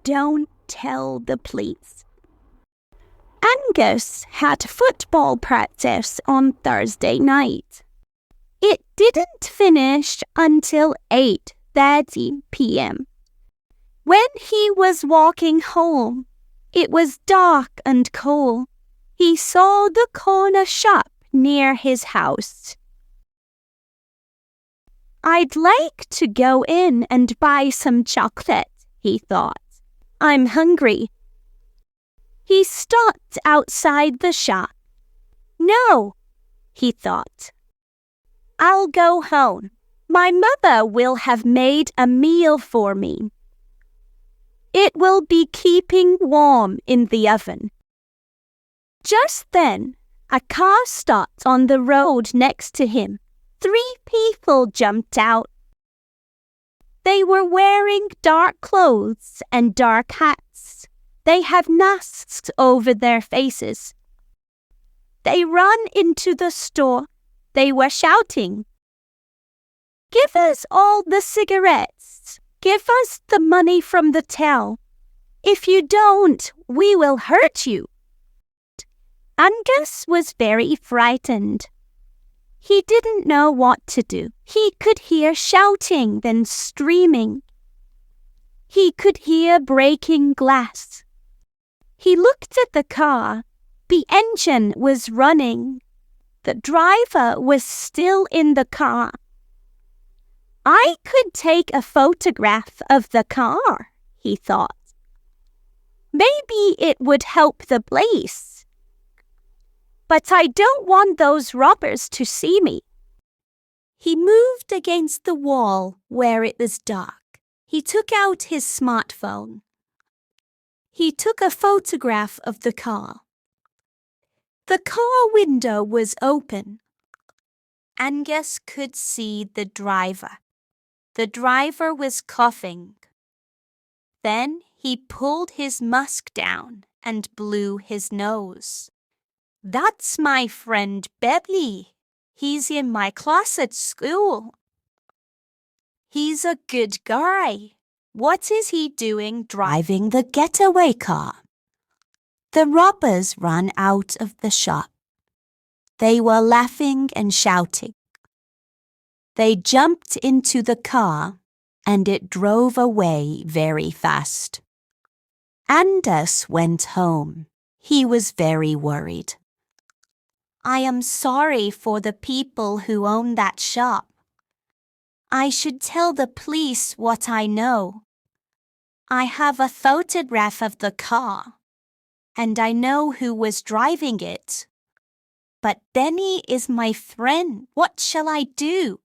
don't tell the police. Angus had football practice on Thursday night. It didn't finish until 8:30 p.m. When he was walking home, it was dark and cold. He saw the corner shop near his house. "I'd like to go in and buy some chocolate," he thought. "I'm hungry." He stopped outside the shop. "No," he thought. "I'll go home. My mother will have made a meal for me. It will be keeping warm in the oven." Just then, a car stopped on the road next to him. 3 people jumped out. They were wearing dark clothes and dark hats. They had masks over their faces. They ran into the store. They were shouting, "Give us all the cigarettes. Give us the money from the till. If you don't, we will hurt you." Angus was very frightened. He didn't know what to do. He could hear shouting and screaming. He could hear breaking glass. He looked at the car. The engine was running. The driver was still in the car. "I could take a photograph of the car," he thought. "Maybe it would help the police. But I don't want those robbers to see me." He moved against the wall where it was dark. He took out his smartphone. He took a photograph of the car. The car window was open. Angus could see the driver. The driver was coughing. Then he pulled his mask down and blew his nose. "That's my friend Benny. He's in my class at school. He's a good guy. What is he doing driving the getaway car?" The robbers ran out of the shop. They were laughing and shouting. They jumped into the car, and it drove away very fast. Angus went home. He was very worried. "I am sorry for the people who own that shop. I should tell the police what I know. I have a photograph of the car, and I know who was driving it. But Benny is my friend. What shall I do?"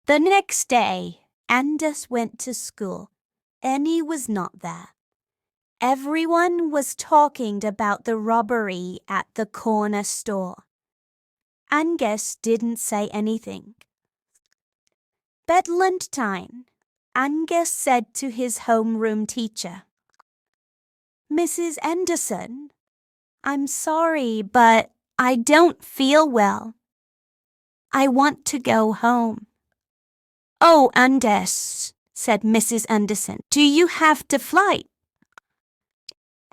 The next day, Angus went to school. Benny was not there. Everyone was talking about the robbery at the corner store. Angus didn't say anything. Bedland time, Angus said to his homeroom teacher, "Mrs. Anderson, I'm sorry, but I don't feel well. I want to go home." "Oh, Angus," said Mrs. Anderson, "do you have to fly?"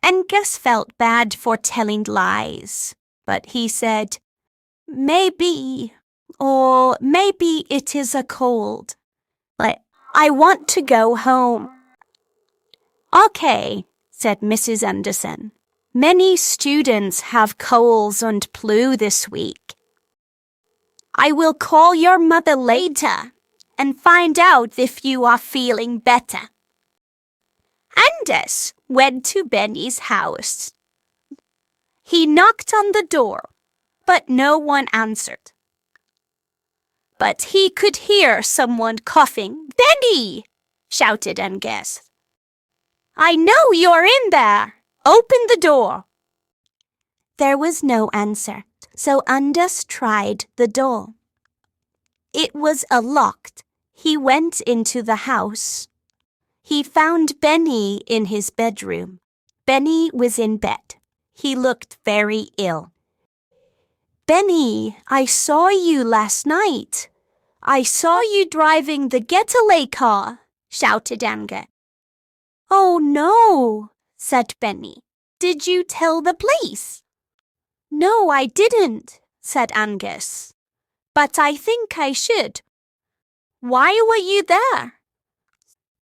Angus felt bad for telling lies, but he said, "Maybe, or maybe it is a cold. But I want to go home." "Okay," said Mrs. Anderson. "Many students have colds and flu this week. I will call your mother later and find out if you are feeling better." Angus went to Benny's house. He knocked on the door, but no one answered. But he could hear someone coughing. "Benny!" shouted Angus. "I know you're in there. Open the door." There was no answer, so Angus tried the door. It was unlocked. He went into the house. He found Benny in his bedroom. Benny was in bed. He looked very ill. "Benny, I saw you last night. I saw you driving the getaway car," shouted Angus. Oh no, said Benny. Did you tell the police? No, I didn't, said Angus. But I think I should. Why were you there?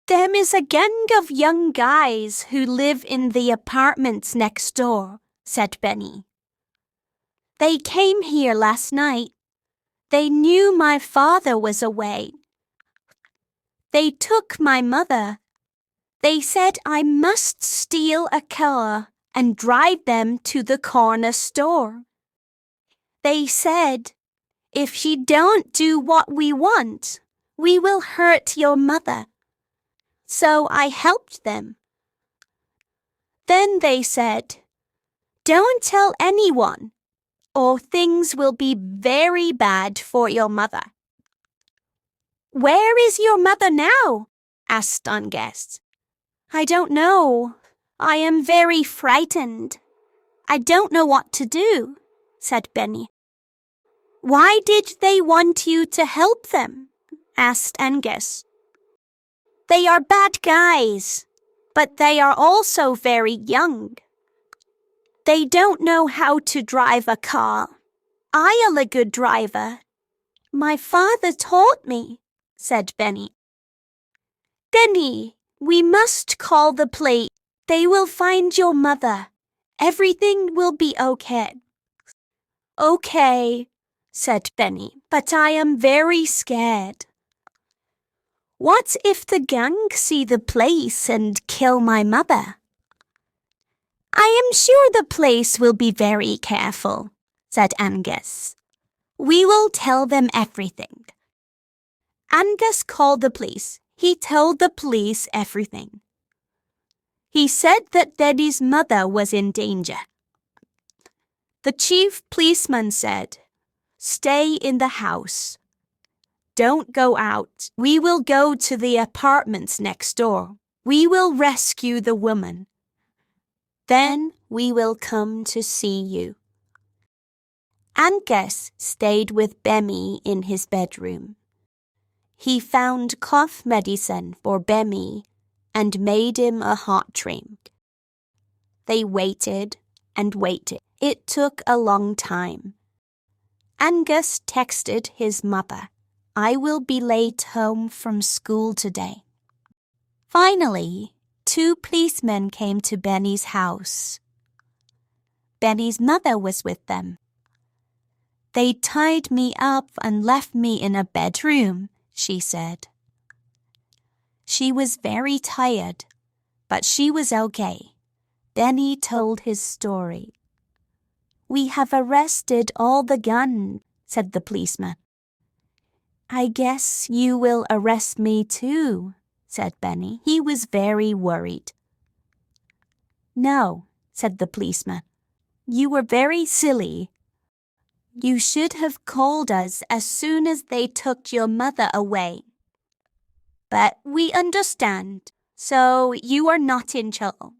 Them is a gang of young guys who live in the apartments next door, said Benny. They came here last night. They knew my father was away. They took my mother. They said I must steal a car and drive them to the corner store. They said, if she don't do what we want, we will hurt your mother. So I helped them. Then they said, don't tell anyone, or things will be very bad for your mother. Where is your mother now? Asked Angus. I don't know. I am very frightened. I don't know what to do, said Benny. Why did they want you to help them? Asked Angus. They are bad guys, but they are also very young. They don't know how to drive a car. I am a good driver. My father taught me, said Benny. Benny, we must call the police. They will find your mother. Everything will be okay. Okay, said Benny, but I am very scared. What if the gang see the place and kill my mother? I am sure the police will be very careful, said Angus. We will tell them everything. Angus called the police. He told the police everything. He said that Daddy's mother was in danger. The chief policeman said, stay in the house. Don't go out. We will go to the apartments next door. We will rescue the woman. Then we will come to see you. Angus stayed with Bemmy in his bedroom. He found cough medicine for Bemmy and made him a hot drink. They waited and waited. It took a long time. Angus texted his mother, I will be late home from school today. Finally, 2 policemen came to Benny's house. Benny's mother was with them. They tied me up and left me in a bedroom, she said. She was very tired, but she was okay. Benny told his story. We have arrested all the guns, said the policeman. I guess you will arrest me too, said Benny. He was very worried. No, said the policeman. You were very silly. You should have called us as soon as they took your mother away. But we understand, so you are not in trouble.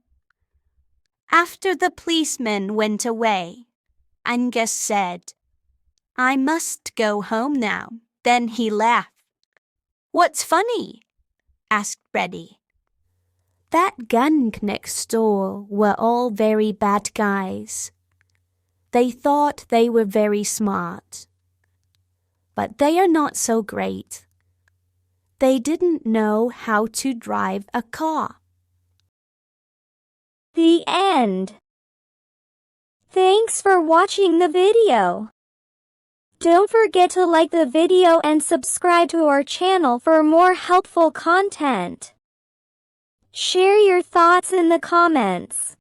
After the policeman went away, Angus said, I must go home now. Then he laughed. What's funny? Asked Freddie. That gang next door were all very bad guys. They thought they were very smart. But they are not so great. They didn't know how to drive a car. The end. Thanks for watching the video. Don't forget to like the video and subscribe to our channel for more helpful content. Share your thoughts in the comments.